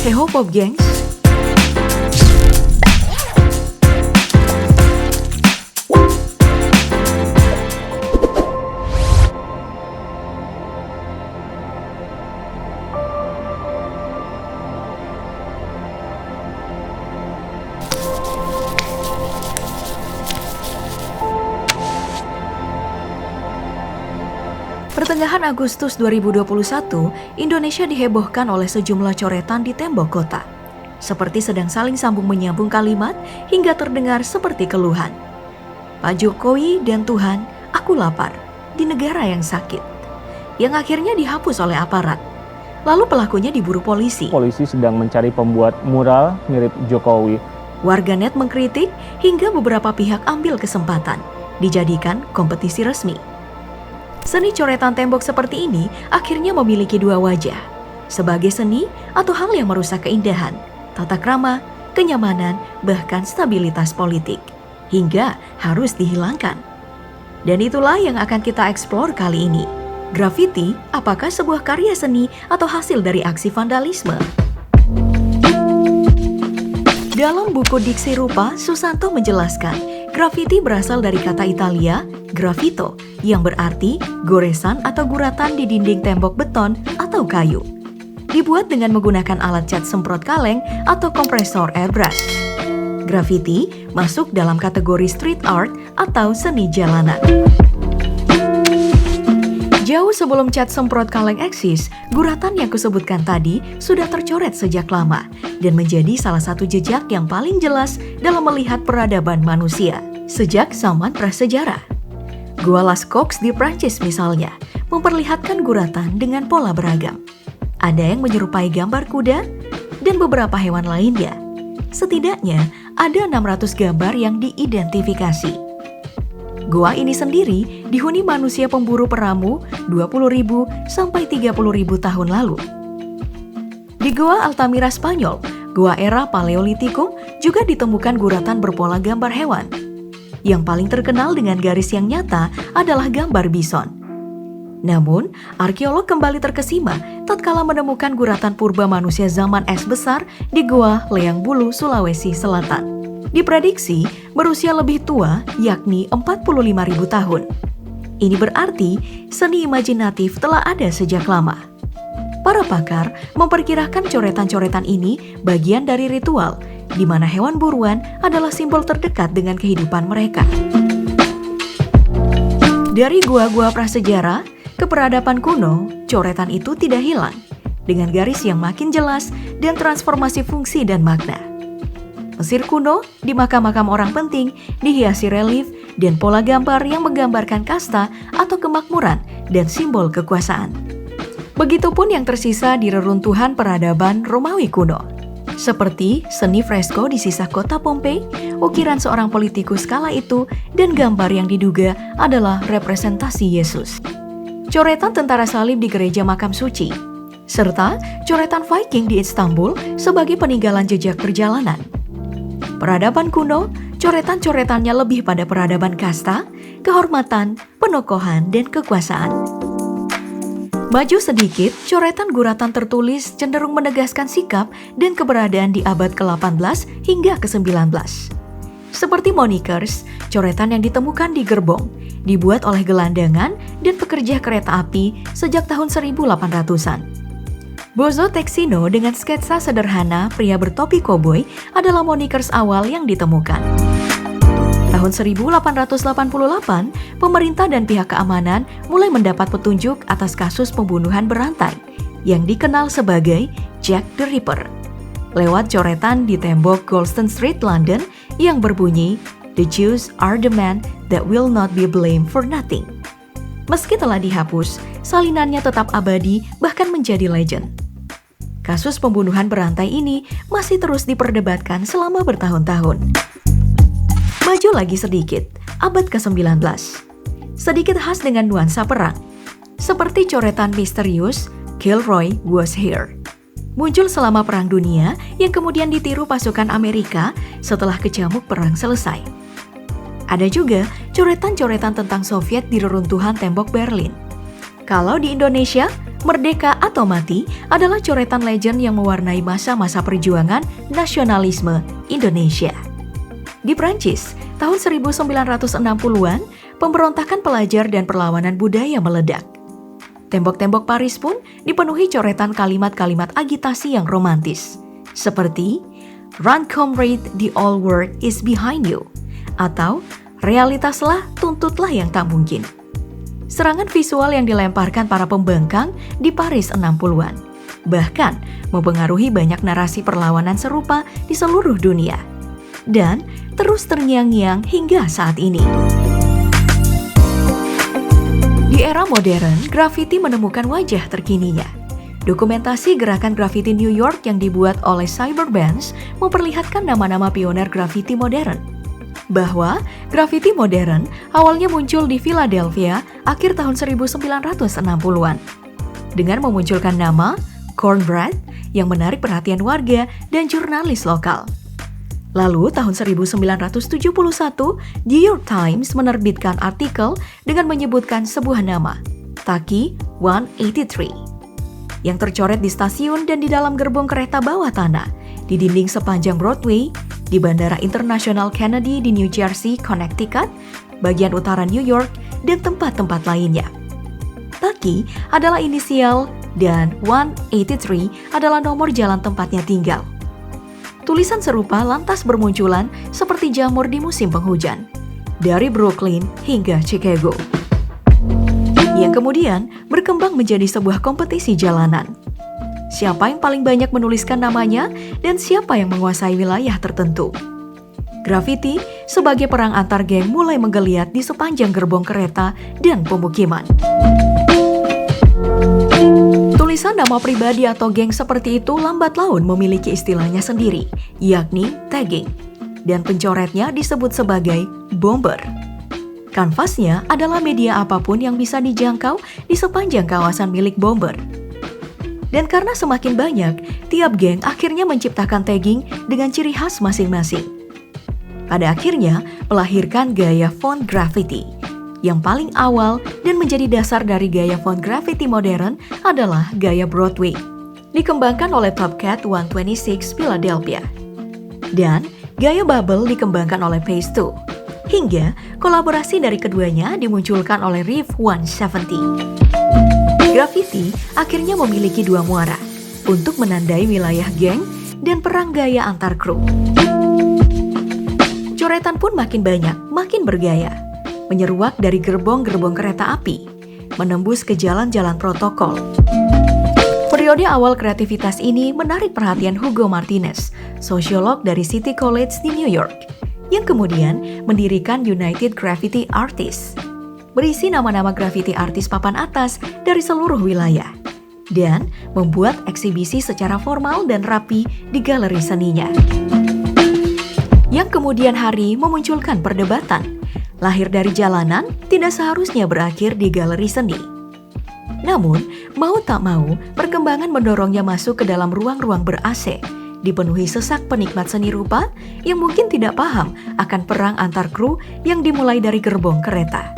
Heho Pop Gengs. Pertengahan Agustus 2021, Indonesia dihebohkan oleh sejumlah coretan di tembok kota. Seperti sedang saling sambung menyambung kalimat hingga terdengar seperti keluhan. Pak Jokowi dan Tuhan, aku lapar, di negara yang sakit. Yang akhirnya dihapus oleh aparat. Lalu pelakunya diburu polisi. Polisi sedang mencari pembuat mural mirip Jokowi. Warganet mengkritik hingga beberapa pihak ambil kesempatan, dijadikan kompetisi resmi. Seni coretan tembok seperti ini akhirnya memiliki dua wajah, sebagai seni atau hal yang merusak keindahan, tata krama, kenyamanan, bahkan stabilitas politik, hingga harus dihilangkan. Dan itulah yang akan kita eksplor kali ini. Grafiti, apakah sebuah karya seni atau hasil dari aksi vandalisme? Dalam buku Diksi Rupa, Susanto menjelaskan, grafiti berasal dari kata Italia, graffito, yang berarti goresan atau guratan di dinding tembok beton atau kayu. Dibuat dengan menggunakan alat cat semprot kaleng atau kompresor airbrush. Grafiti masuk dalam kategori street art atau seni jalanan. Jauh sebelum cat semprot kaleng eksis, guratan yang kusebutkan tadi sudah tercoret sejak lama dan menjadi salah satu jejak yang paling jelas dalam melihat peradaban manusia sejak zaman prasejarah. Gua Lascaux di Prancis misalnya, memperlihatkan guratan dengan pola beragam. Ada yang menyerupai gambar kuda dan beberapa hewan lainnya. Setidaknya ada 600 gambar yang diidentifikasi. Gua ini sendiri dihuni manusia pemburu peramu 20.000 sampai 30.000 tahun lalu. Di Gua Altamira Spanyol, gua era Paleolitikum, juga ditemukan guratan berpola gambar hewan. Yang paling terkenal dengan garis yang nyata adalah gambar bison. Namun, arkeolog kembali terkesima tatkala menemukan guratan purba manusia zaman es besar di Gua Leang Bulu, Sulawesi Selatan. Diprediksi berusia lebih tua, yakni 45.000 tahun. Ini berarti seni imajinatif telah ada sejak lama. Para pakar memperkirakan coretan-coretan ini bagian dari ritual, di mana hewan buruan adalah simbol terdekat dengan kehidupan mereka. Dari gua-gua prasejarah ke peradaban kuno, coretan itu tidak hilang, dengan garis yang makin jelas dan transformasi fungsi dan makna. Mesir kuno, di makam-makam orang penting, dihiasi relief dan pola gambar yang menggambarkan kasta atau kemakmuran dan simbol kekuasaan. Begitupun yang tersisa di reruntuhan peradaban Romawi kuno. Seperti seni fresko di sisa kota Pompei, ukiran seorang politikus kala itu, dan gambar yang diduga adalah representasi Yesus. Coretan tentara salib di gereja makam suci, serta coretan Viking di Istanbul sebagai peninggalan jejak perjalanan. Peradaban kuno, coretan-coretannya lebih pada peradaban kasta, kehormatan, penokohan, dan kekuasaan. Maju sedikit, coretan guratan tertulis cenderung menegaskan sikap dan keberadaan di abad ke-18 hingga ke-19. Seperti monikers, coretan yang ditemukan di gerbong, dibuat oleh gelandangan dan pekerja kereta api sejak tahun 1800-an. Bozo Texino dengan sketsa sederhana pria bertopi koboi adalah monikers awal yang ditemukan. Tahun 1888, pemerintah dan pihak keamanan mulai mendapat petunjuk atas kasus pembunuhan berantai yang dikenal sebagai Jack the Ripper. Lewat coretan di tembok Goulston Street, London yang berbunyi, "The Jews are the men that will not be blamed for nothing." Meski telah dihapus, salinannya tetap abadi bahkan menjadi legend. Kasus pembunuhan berantai ini masih terus diperdebatkan selama bertahun-tahun. Maju lagi sedikit, abad ke-19. Sedikit khas dengan nuansa perang. Seperti coretan misterius, Kilroy was here. Muncul selama Perang Dunia yang kemudian ditiru pasukan Amerika setelah kecamuk perang selesai. Ada juga coretan-coretan tentang Soviet di reruntuhan tembok Berlin. Kalau di Indonesia, Merdeka atau Mati adalah coretan legend yang mewarnai masa-masa perjuangan nasionalisme Indonesia. Di Prancis, tahun 1960-an, pemberontakan pelajar dan perlawanan budaya meledak. Tembok-tembok Paris pun dipenuhi coretan kalimat-kalimat agitasi yang romantis, seperti "Run comrade, the old world is behind you," atau "Realitaslah, tuntutlah yang tak mungkin." Serangan visual yang dilemparkan para pembangkang di Paris 60-an, bahkan mempengaruhi banyak narasi perlawanan serupa di seluruh dunia, dan terus terngiang-ngiang hingga saat ini. Di era modern, grafiti menemukan wajah terkininya. Dokumentasi gerakan grafiti New York yang dibuat oleh Cyberbands memperlihatkan nama-nama pioner grafiti modern. Bahwa grafiti modern awalnya muncul di Philadelphia akhir tahun 1960-an dengan memunculkan nama Cornbread yang menarik perhatian warga dan jurnalis lokal. Lalu tahun 1971, New York Times menerbitkan artikel dengan menyebutkan sebuah nama, Taki 183, yang tercoret di stasiun dan di dalam gerbong kereta bawah tanah, di dinding sepanjang Broadway, di Bandara Internasional Kennedy di New Jersey, Connecticut, bagian utara New York, dan tempat-tempat lainnya. Taki adalah inisial dan 183 adalah nomor jalan tempatnya tinggal. Tulisan serupa lantas bermunculan seperti jamur di musim penghujan, dari Brooklyn hingga Chicago, yang kemudian berkembang menjadi sebuah kompetisi jalanan. Siapa yang paling banyak menuliskan namanya dan siapa yang menguasai wilayah tertentu. Grafiti sebagai perang antar geng mulai menggeliat di sepanjang gerbong kereta dan pemukiman. Tulisan nama pribadi atau geng seperti itu lambat laun memiliki istilahnya sendiri, yakni tagging, dan pencoretnya disebut sebagai bomber. Kanvasnya adalah media apapun yang bisa dijangkau di sepanjang kawasan milik bomber. Dan karena semakin banyak, tiap geng akhirnya menciptakan tagging dengan ciri khas masing-masing. Pada akhirnya, melahirkan gaya font graffiti. Yang paling awal dan menjadi dasar dari gaya font graffiti modern adalah gaya Broadway, dikembangkan oleh Top Cat 126 Philadelphia. Dan gaya bubble dikembangkan oleh Pace 2. Hingga kolaborasi dari keduanya dimunculkan oleh Reef 170. Grafiti akhirnya memiliki dua muara untuk menandai wilayah geng dan perang gaya antar kru. Coretan pun makin banyak, makin bergaya, menyeruak dari gerbong-gerbong kereta api, menembus ke jalan-jalan protokol. Periode awal kreativitas ini menarik perhatian Hugo Martinez, sosiolog dari City College di New York, yang kemudian mendirikan United Graffiti Artists, berisi nama-nama grafiti artis papan atas dari seluruh wilayah, dan membuat eksibisi secara formal dan rapi di galeri seninya. Yang kemudian hari memunculkan perdebatan, lahir dari jalanan tidak seharusnya berakhir di galeri seni. Namun, mau tak mau, perkembangan mendorongnya masuk ke dalam ruang-ruang ber-AC, dipenuhi sesak penikmat seni rupa yang mungkin tidak paham akan perang antar kru yang dimulai dari gerbong kereta,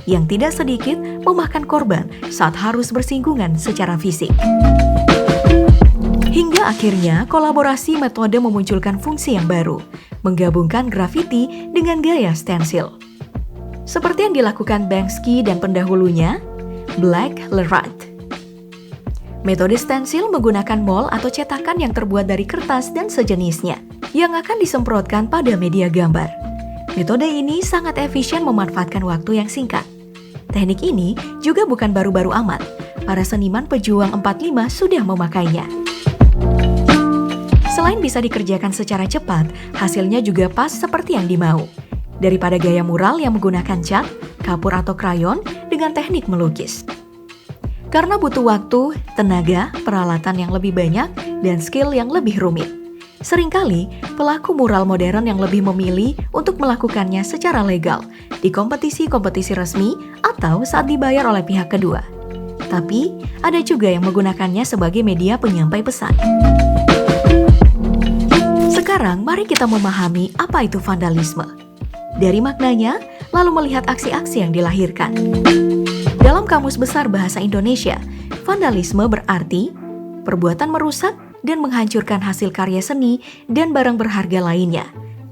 yang tidak sedikit memakan korban saat harus bersinggungan secara fisik. Hingga akhirnya kolaborasi metode memunculkan fungsi yang baru, menggabungkan grafiti dengan gaya stensil. Seperti yang dilakukan Banksy dan pendahulunya, Black Lerat. Metode stensil menggunakan mol atau cetakan yang terbuat dari kertas dan sejenisnya, yang akan disemprotkan pada media gambar. Metode ini sangat efisien memanfaatkan waktu yang singkat. Teknik ini juga bukan baru-baru amat. Para seniman pejuang 45 sudah memakainya. Selain bisa dikerjakan secara cepat, hasilnya juga pas seperti yang dimau. Daripada gaya mural yang menggunakan cat, kapur atau krayon dengan teknik melukis. Karena butuh waktu, tenaga, peralatan yang lebih banyak, dan skill yang lebih rumit. Seringkali, pelaku mural modern yang lebih memilih untuk melakukannya secara legal di kompetisi-kompetisi resmi atau saat dibayar oleh pihak kedua. Tapi, ada juga yang menggunakannya sebagai media penyampai pesan. Sekarang, mari kita memahami apa itu vandalisme. Dari maknanya, lalu melihat aksi-aksi yang dilahirkan. Dalam Kamus Besar Bahasa Indonesia, Vandalisme berarti perbuatan merusak dan menghancurkan hasil karya seni dan barang berharga lainnya,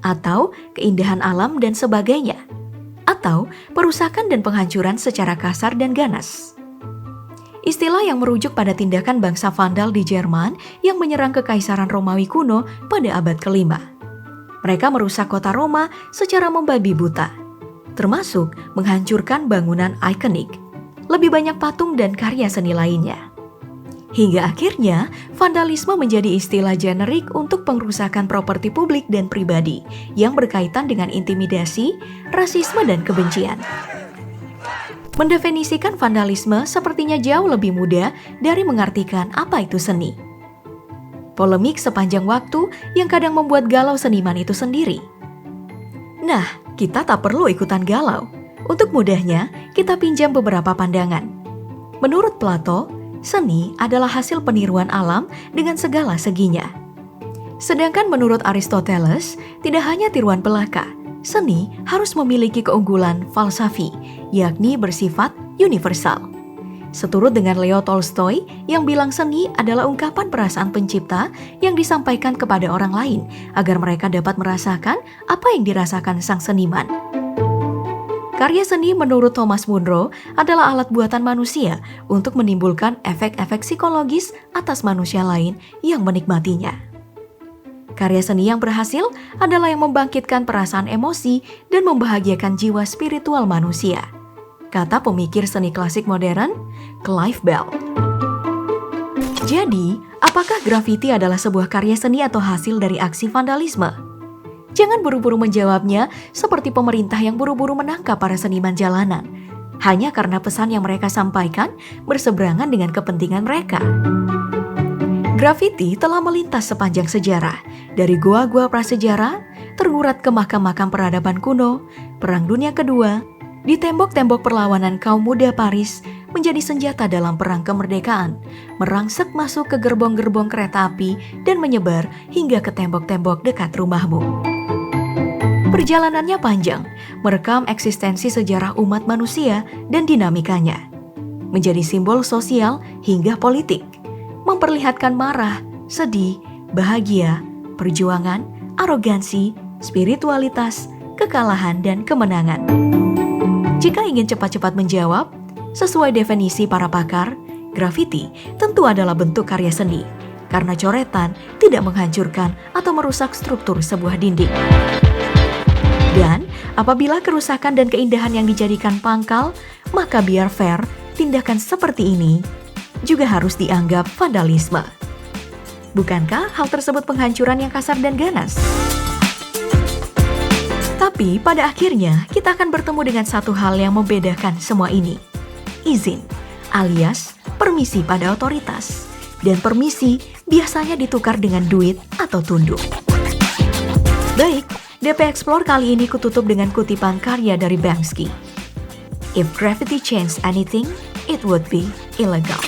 atau keindahan alam dan sebagainya, atau perusakan dan penghancuran secara kasar dan ganas. Istilah yang merujuk pada tindakan bangsa Vandal di Jerman yang menyerang kekaisaran Romawi kuno pada abad ke-5. Mereka merusak kota Roma secara membabi buta, termasuk menghancurkan bangunan ikonik, lebih banyak patung dan karya seni lainnya. Hingga akhirnya, vandalisme menjadi istilah generik untuk pengrusakan properti publik dan pribadi yang berkaitan dengan intimidasi, rasisme, dan kebencian. Mendefinisikan vandalisme sepertinya jauh lebih mudah dari mengartikan apa itu seni. Polemik sepanjang waktu yang kadang membuat galau seniman itu sendiri. Nah, kita tak perlu ikutan galau. Untuk mudahnya, kita pinjam beberapa pandangan. Menurut Plato, seni adalah hasil peniruan alam dengan segala seginya. Sedangkan menurut Aristoteles, tidak hanya tiruan belaka, seni harus memiliki keunggulan falsafi, yakni bersifat universal. Seturut dengan Leo Tolstoy yang bilang seni adalah ungkapan perasaan pencipta yang disampaikan kepada orang lain agar mereka dapat merasakan apa yang dirasakan sang seniman. Karya seni menurut Thomas Munro adalah alat buatan manusia untuk menimbulkan efek-efek psikologis atas manusia lain yang menikmatinya. Karya seni yang berhasil adalah yang membangkitkan perasaan emosi dan membahagiakan jiwa spiritual manusia, kata pemikir seni klasik modern, Clive Bell. Jadi, apakah grafiti adalah sebuah karya seni atau hasil dari aksi vandalisme? Jangan buru-buru menjawabnya seperti pemerintah yang buru-buru menangkap para seniman jalanan, hanya karena pesan yang mereka sampaikan berseberangan dengan kepentingan mereka. Grafiti telah melintas sepanjang sejarah, dari gua-gua prasejarah, terurat ke makam-makam peradaban kuno, Perang Dunia Kedua, di tembok-tembok perlawanan kaum muda Paris, menjadi senjata dalam perang kemerdekaan, merangsek masuk ke gerbong-gerbong kereta api dan menyebar hingga ke tembok-tembok dekat rumahmu. Perjalanannya panjang, merekam eksistensi sejarah umat manusia dan dinamikanya. Menjadi simbol sosial hingga politik, memperlihatkan marah, sedih, bahagia, perjuangan, arogansi, spiritualitas, kekalahan, dan kemenangan. Jika ingin cepat-cepat menjawab, sesuai definisi para pakar, grafiti tentu adalah bentuk karya seni, karena coretan tidak menghancurkan atau merusak struktur sebuah dinding. Dan apabila kerusakan dan keindahan yang dijadikan pangkal, maka biar fair, tindakan seperti ini juga harus dianggap vandalisme. Bukankah hal tersebut penghancuran yang kasar dan ganas? Tapi pada akhirnya kita akan bertemu dengan satu hal yang membedakan semua ini. Izin, alias permisi pada otoritas. Dan permisi biasanya ditukar dengan duit atau tunduk. Baik, DP Explore kali ini kututup dengan kutipan karya dari Banksy. If graffiti changed anything, it would be illegal.